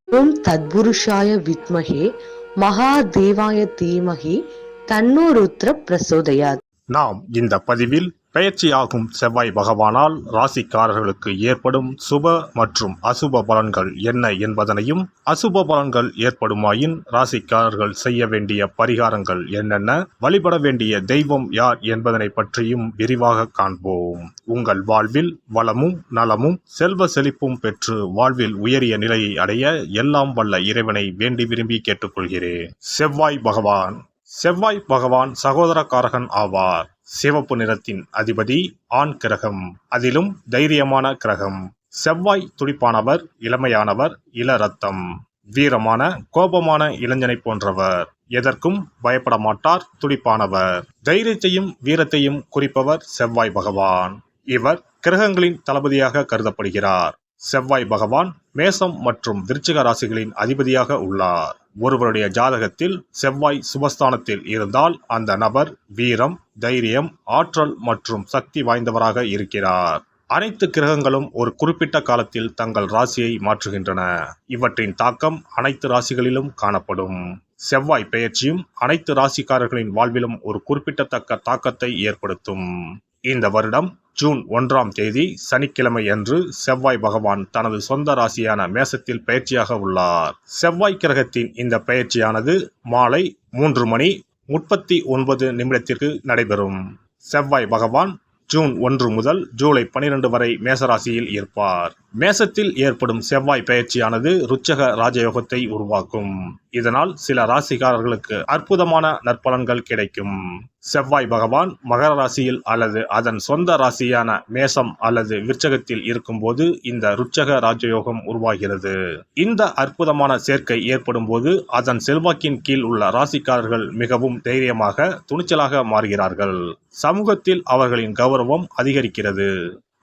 ஓம் தத்புருஷாய வித்மஹே மகாதேவாய தீமஹி தன்னோ ருத்ர பிரசோதயாத். நாம் இந்த பதிவில் பெயர்ச்சியாகும் செவ்வாய் பகவானால் ராசிக்காரர்களுக்கு ஏற்படும் சுப மற்றும் அசுப பலன்கள் என்ன என்பதனையும், அசுப பலன்கள் ஏற்படுமாயின் ராசிக்காரர்கள் செய்ய வேண்டிய பரிகாரங்கள் என்னென்ன, வழிபட வேண்டிய தெய்வம் யார் என்பதனை பற்றியும் விரிவாக காண்போம். உங்கள் வாழ்வில் வளமும் நலமும் செல்வ செழிப்பும் பெற்று வாழ்வில் உயரிய நிலையை அடைய எல்லாம் வல்ல இறைவனை வேண்டி விரும்பி கேட்டுக்கொள்கிறேன். செவ்வாய் பகவான் சகோதரக்காரகன் ஆவார். சிவப்பு நிறத்தின் அதிபதி, ஆண் கிரகம், அதிலும் தைரியமான கிரகம். செவ்வாய் துடிப்பானவர், இளமையானவர், இள ரத்தம், வீரமான கோபமான இளைஞனை போன்றவர். எதற்கும் பயப்பட மாட்டார், துடிப்பானவர். தைரியத்தையும் வீரத்தையும் குறிப்பவர் செவ்வாய் பகவான். இவர் கிரகங்களின் தளபதியாக கருதப்படுகிறார். செவ்வாய் பகவான் மேசம் மற்றும் விருச்சிக ராசிகளின் அதிபதியாக உள்ளார். ஒருவருடைய ஜாதகத்தில் செவ்வாய் சுபஸ்தானத்தில் இருந்தால் அந்த நபர் வீரம், தைரியம், ஆற்றல் மற்றும் சக்தி வாய்ந்தவராக இருக்கிறார். அனைத்து கிரகங்களும் ஒரு குறிப்பிட்ட காலத்தில் தங்கள் ராசியை மாற்றுகின்றன. இவற்றின் தாக்கம் அனைத்து ராசிகளிலும் காணப்படும். செவ்வாய் பெயர்ச்சியும் அனைத்து ராசிக்காரர்களின் வாழ்விலும் ஒரு குறிப்பிடத்தக்க தாக்கத்தை ஏற்படுத்தும். இந்த வருடம் ஜூன் 1ஆம் தேதி சனிக்கிழமை அன்று செவ்வாய் பகவான் தனது சொந்த ராசியான மேசத்தில் பயிற்சியாக உள்ளார். செவ்வாய் கிரகத்தின் இந்த பயிற்சியானது மாலை 3:39 நடைபெறும். செவ்வாய் பகவான் ஜூன் 1 முதல் ஜூலை 12 வரை மேசராசியில் இருப்பார். மேசத்தில் ஏற்படும் செவ்வாய் பெயர்ச்சியானது ருச்சக ராஜயோகத்தை உருவாக்கும். இதனால் சில ராசிக்காரர்களுக்கு அற்புதமான நற்பலன்கள் கிடைக்கும். செவ்வாய் பகவான் மகர ராசியில் அல்லது அதன் சொந்த ராசியான மேசம் அல்லது விருச்சகத்தில் இருக்கும்போது இந்த ருச்சக ராஜயோகம் உருவாகிறது. இந்த அற்புதமான சேர்க்கை ஏற்படும் போது அதன் செல்வாக்கின் கீழ் உள்ள ராசிக்காரர்கள் மிகவும் தைரியமாக, துணிச்சலாக மாறுகிறார்கள். சமூகத்தில் அவர்களின் கௌரவம் அதிகரிக்கிறது.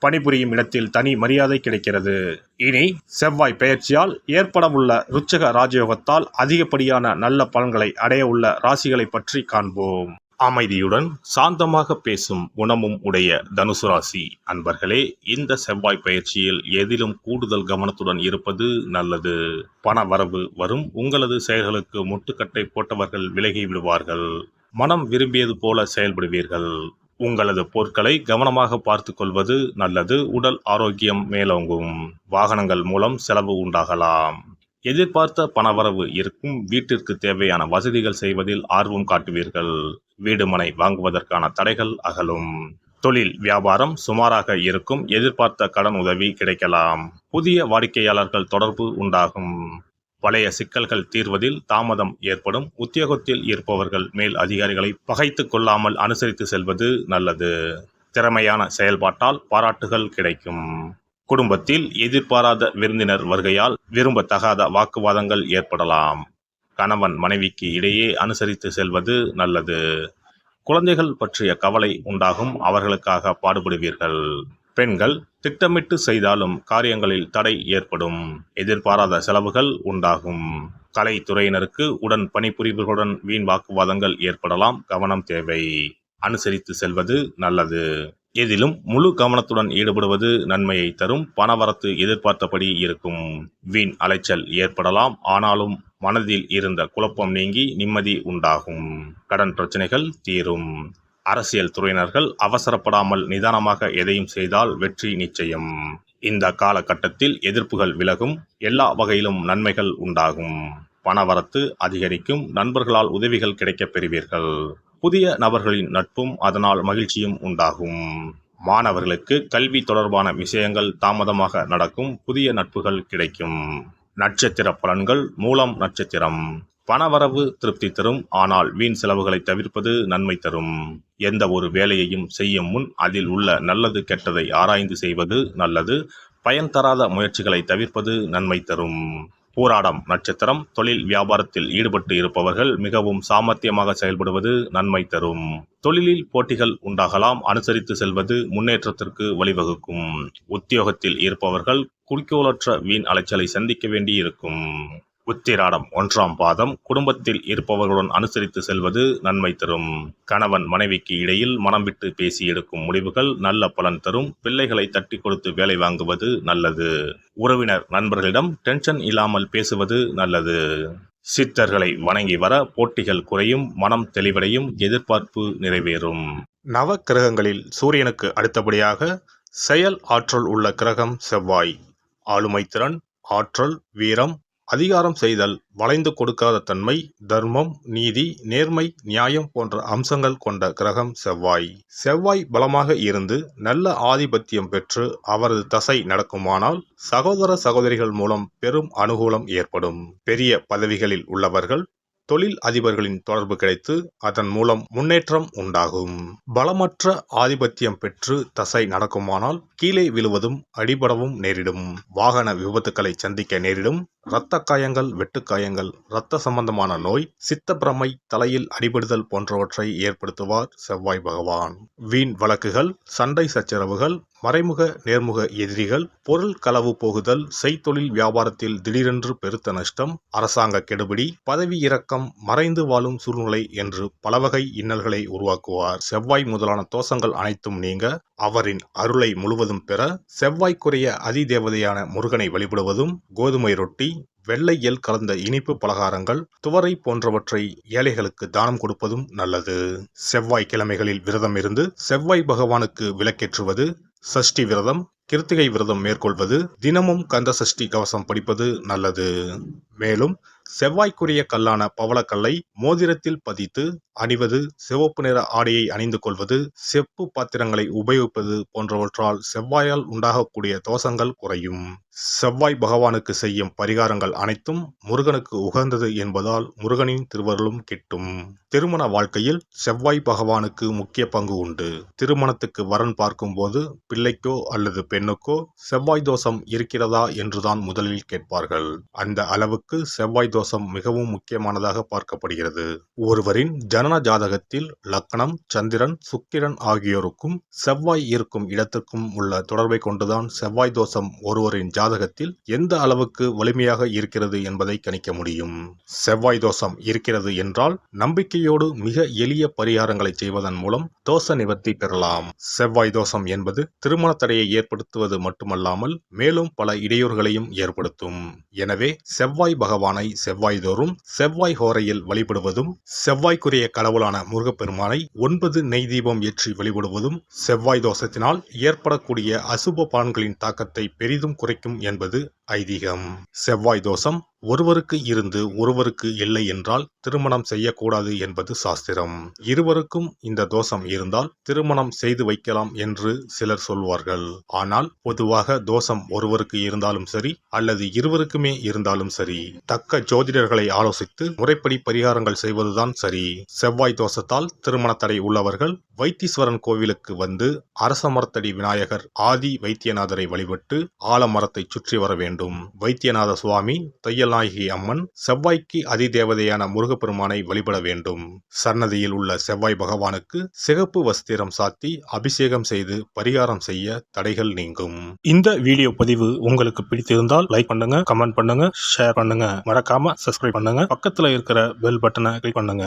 பணிபுரியும் இடத்தில் தனி மரியாதை கிடைக்கிறது. இனி செவ்வாய் பெயர்ச்சியால் ஏற்படவுள்ள ருச்சக ராஜயோகத்தால் அதிகப்படியான நல்ல பலன்களை அடைய உள்ள ராசிகளை பற்றி காண்போம். அமைதியுடன் சாந்தமாக பேசும் குணமும் உடைய தனுசு ராசி அன்பர்களே, இந்த செவ்வாய் பயிற்சியில் எதிலும் கூடுதல் கவனத்துடன் இருப்பது நல்லது. பண வரவு வரும். உங்களது செயல்களுக்கு முட்டுக்கட்டை போட்டவர்கள் விலகி விடுவார்கள். மனம் விரும்பியது போல செயல்படுவீர்கள். உங்களது பொருட்களை கவனமாக பார்த்து கொள்வது நல்லது. உடல் ஆரோக்கியம் மேலோங்கும். வாகனங்கள் மூலம் செலவு உண்டாகலாம். எதிர்பார்த்த பணவரவு இருக்கும். வீட்டிற்கு தேவையான வசதிகள் செய்வதில் ஆர்வம் காட்டுவீர்கள். வீடு மனை வாங்குவதற்கான தடைகள் அகலும். தொழில் வியாபாரம் சுமாராக இருக்கும். எதிர்பார்த்த கடன் உதவி கிடைக்கலாம். புதிய வாடிக்கையாளர்கள் தொடர்பு உண்டாகும். பழைய சிக்கல்கள் தீர்வதில் தாமதம் ஏற்படும். உத்தியோகத்தில் இருப்பவர்கள் மேல் அதிகாரிகளை பகைத்து கொள்ளாமல் அனுசரித்து செல்வது நல்லது. திறமையான செயல்பாட்டால் பாராட்டுகள் கிடைக்கும். குடும்பத்தில் எதிர்பாராத விருந்தினர் வருகையால் விரும்பத்தகாத வாக்குவாதங்கள் ஏற்படலாம். கணவன் மனைவிக்கு இடையே அனுசரித்து செல்வது நல்லது. குழந்தைகள் பற்றிய கவலை உண்டாகும். அவர்களுக்காக பாடுபடுவீர்கள். பெண்கள் திட்டமிட்டு செய்தாலும் காரியங்களில் தடை ஏற்படும். எதிர்பாராத செலவுகள் உண்டாகும். கலைத்துறையினருக்கு உடன் பணிபுரிபவர்களுடன் வீண் வாக்குவாதங்கள் ஏற்படலாம். கவனம் தேவை. அனுசரித்து செல்வது நல்லது. எதிலும் முழு கவனத்துடன் ஈடுபடுவது நன்மையை தரும். பணவரத்து எதிர்பார்த்தபடி இருக்கும். வீண் அலைச்சல் ஏற்படலாம். ஆனாலும் மனதில் இருந்த குழப்பம் நீங்கி நிம்மதி உண்டாகும். கடன் பிரச்சனைகள் தீரும். அரசியல் துறையினர்கள் அவசரப்படாமல் நிதானமாக எதையும் செய்தால் வெற்றி நிச்சயம். இந்த காலகட்டத்தில் எதிர்ப்புகள் விலகும். எல்லா வகையிலும் நன்மைகள் உண்டாகும். பணவரத்து அதிகரிக்கும். நண்பர்களால் உதவிகள் கிடைக்கப் பெறுவீர்கள். புதிய நபர்களின் நட்பும் அதனால் மகிழ்ச்சியும் உண்டாகும். மாணவர்களுக்கு கல்வி தொடர்பான விஷயங்கள் தாமதமாக நடக்கும். புதிய நட்புகள் கிடைக்கும். நட்சத்திர பலன்கள். மூலம் நட்சத்திரம். பணவரவு திருப்தி தரும். ஆனால் வீண் செலவுகளை தவிர்ப்பது நன்மை தரும். எந்த ஒரு வேலையையும் செய்யும் முன் அதில் உள்ள நல்லது கெட்டதை ஆராய்ந்து செய்வது நல்லது. பயன் தராத முயற்சிகளை தவிர்ப்பது நன்மை தரும். பூராடம் நட்சத்திரம். தொழில் வியாபாரத்தில் ஈடுபட்டு இருப்பவர்கள் மிகவும் சாமர்த்தியமாக செயல்படுவது நன்மை தரும். தொழிலில் போட்டிகள் உண்டாகலாம். அனுசரித்து செல்வது முன்னேற்றத்திற்கு வழிவகுக்கும். உத்தியோகத்தில் இருப்பவர்கள் குறிக்கோளற்ற வீண் அலைச்சலை சந்திக்க வேண்டியிருக்கும். உத்திராடம் 1ஆம் பாதம் குடும்பத்தில் இருப்பவர்களுடன் அனுசரித்து செல்வது நன்மை தரும். கணவன் மனைவிக்கு இடையில் மனம் விட்டு பேசி எடுக்கும் முடிவுகள் நல்ல பலன் தரும். பிள்ளைகளை தட்டி கொடுத்து வேலை வாங்குவது நல்லது. உறவினர் நண்பர்களிடம் டென்ஷன் இல்லாமல் பேசுவது நல்லது. சித்தர்களை வணங்கி வர போட்டிகள் குறையும், மனம் தெளிவடையும், எதிர்பார்ப்பு நிறைவேறும். நவ கிரகங்களில் சூரியனுக்கு அடுத்தபடியாக செயல் ஆற்றல் உள்ள கிரகம் செவ்வாய். ஆளுமை திறன், ஆற்றல், வீரம், அதிகாரம் செய்தல், வளைந்து கொடுக்காத தன்மை, தர்மம், நீதி, நேர்மை, நியாயம் போன்ற அம்சங்கள் கொண்ட கிரகம் செவ்வாய். செவ்வாய் பலமாக இருந்து நல்ல ஆதிபத்தியம் பெற்று அவரது தசை நடக்குமானால் சகோதர சகோதரிகள் மூலம் பெரும் அனுகூலம் ஏற்படும். பெரிய பதவிகளில் உள்ளவர்கள் தொழில் அதிபர்களின் தொடர்பு கிடைத்து அதன் மூலம் முன்னேற்றம் உண்டாகும். பலமற்ற ஆதிபத்தியம் பெற்று தசை நடக்குமானால் கீழே விழுவதும் அடிபடவும் நேரிடும். வாகன விபத்துக்களை சந்திக்க நேரிடும். இரத்த காயங்கள், வெட்டுக்காயங்கள், இரத்த சம்பந்தமான நோய், சித்தப்பிரமை, தலையில் அடிபடுதல் போன்றவற்றை ஏற்படுத்துவார் செவ்வாய் பகவான். வீண் வழக்குகள், சண்டை சச்சரவுகள், மறைமுக நேர்முக எதிரிகள், பொருள் களவு போகுதல், செய்தொழில் வியாபாரத்தில் திடீரென்று பெருத்த நஷ்டம், அரசாங்க கெடுபிடி, பதவி இறக்கம், மறைந்து வாழும் சூழ்நிலை என்று பலவகை இன்னல்களை உருவாக்குவார். செவ்வாய் முதலான தோஷங்கள் அனைத்தும் நீங்க அவரின் அருளை முழுவதும் பெற செவ்வாய்க்குரிய அதிதேவதையான முருகனை வழிபடுவதும், கோதுமை ரொட்டி, வெள்ளை எள் கலந்த இனிப்பு பலகாரங்கள், துவரை போன்றவற்றை ஏழைகளுக்கு தானம் கொடுப்பதும் நல்லது. செவ்வாய் கிழமைகளில் விரதம் இருந்து செவ்வாய் பகவானுக்கு விளக்கேற்றுவது, சஷ்டி விரதம், கிருத்திகை விரதம் மேற்கொள்வது, தினமும் கந்த சஷ்டி கவசம் படிப்பது நல்லது. மேலும் செவ்வாய்க்குரிய கல்லான பவளக்கல்லை மோதிரத்தில் பதித்து அணிவது, சிவப்பு நிற ஆடையை அணிந்து கொள்வது, செப்பு பாத்திரங்களை உபயோகிப்பது போன்றவற்றால் செவ்வாயால் உண்டாகக்கூடிய தோஷங்கள் குறையும். செவ்வாய் பகவானுக்கு செய்யும் பரிகாரங்கள் அனைத்தும் முருகனுக்கு உகந்தது என்பதால் முருகனின் திருவருளும் கிட்டும். திருமண வாழ்க்கையில் செவ்வாய் பகவானுக்கு முக்கிய பங்கு உண்டு. திருமணத்துக்கு வரன் பார்க்கும் போது பிள்ளைக்கோ அல்லது பெண்ணுக்கோ செவ்வாய் தோஷம் இருக்கிறதா என்றுதான் முதலில் கேட்பார்கள். அந்த அளவுக்கு செவ்வாய் தோஷம் மிகவும் முக்கியமானதாக பார்க்கப்படுகிறது. ஒருவரின் ஜனன ஜாதகத்தில் லக்னம், சந்திரன், சுக்கிரன் ஆகியோருக்கும் செவ்வாய் இருக்கும் இடத்திற்கும் உள்ள தொடர்பை கொண்டுதான் செவ்வாய் தோஷம் ஒருவரின் ஜாதகத்தில் எந்த அளவுக்கு வலிமையாக இருக்கிறது என்பதை கணிக்க முடியும். செவ்வாய் தோஷம் இருக்கிறது என்றால் நம்பிக்கையோடு மிக எளிய பரிகாரங்களை செய்வதன் மூலம் தோஷ நிவர்த்தி பெறலாம். செவ்வாய் தோஷம் என்பது திருமண தடையை ஏற்படுத்துவது மட்டுமல்லாமல் மேலும் பல இடையூறுகளையும் ஏற்படுத்தும். எனவே செவ்வாய் பகவானை செவ்வாய் தோறும் செவ்வாய் ஹோரையில் வழிபடுவதும், செவ்வாய்க்குரிய கடவுளான முருகப்பெருமானை 9 நெய் தீபம் ஏற்றி வழிபடுவதும் செவ்வாய் தோஷத்தினால் ஏற்படக்கூடிய அசுப பலன்களின் தாக்கத்தை பெரிதும் குறைக்கும் என்பது ஐதீகம். செவ்வாய் தோஷம் ஒருவருக்கு இருந்து ஒருவருக்கு இல்லை என்றால் திருமணம் செய்யக்கூடாது என்பது சாஸ்திரம். இருவருக்கும் இந்த தோஷம் இருந்தால் திருமணம் செய்து வைக்கலாம் என்று சிலர் சொல்வார்கள். ஆனால் பொதுவாக தோஷம் ஒருவருக்கு இருந்தாலும் சரி அல்லது இருவருக்குமே இருந்தாலும் சரி, தக்க ஜோதிடர்களை ஆலோசித்து முறைப்படி பரிகாரங்கள் செய்வதுதான் சரி. செவ்வாய் தோஷத்தால் திருமண தடை உள்ளவர்கள் வைத்தீஸ்வரன் கோவிலுக்கு வந்து அரசமரத்தடி விநாயகர் ஆதி வைத்தியநாதரை வழிபட்டு ஆலமரத்தை சுற்றி வர வேண்டும். வைத்தியநாத சுவாமி, தையல்நாயகி அம்மன், செவ்வாய்க்கு அதிதேவதையான முருகப்பெருமானை வழிபட வேண்டும். சன்னதியில் உள்ள செவ்வாய் பகவானுக்கு சிகப்பு வஸ்திரம் சாத்தி அபிஷேகம் செய்து பரிகாரம் செய்ய தடைகள் நீங்கும். இந்த வீடியோ பதிவு உங்களுக்கு பிடித்திருந்தால் லைக் பண்ணுங்க, கமெண்ட் பண்ணுங்க, ஷேர் பண்ணுங்க, மறக்காம சப்ஸ்கிரைப் பண்ணுங்க, பக்கத்துல இருக்கிற பெல் பட்டனை கிளிக் பண்ணுங்க.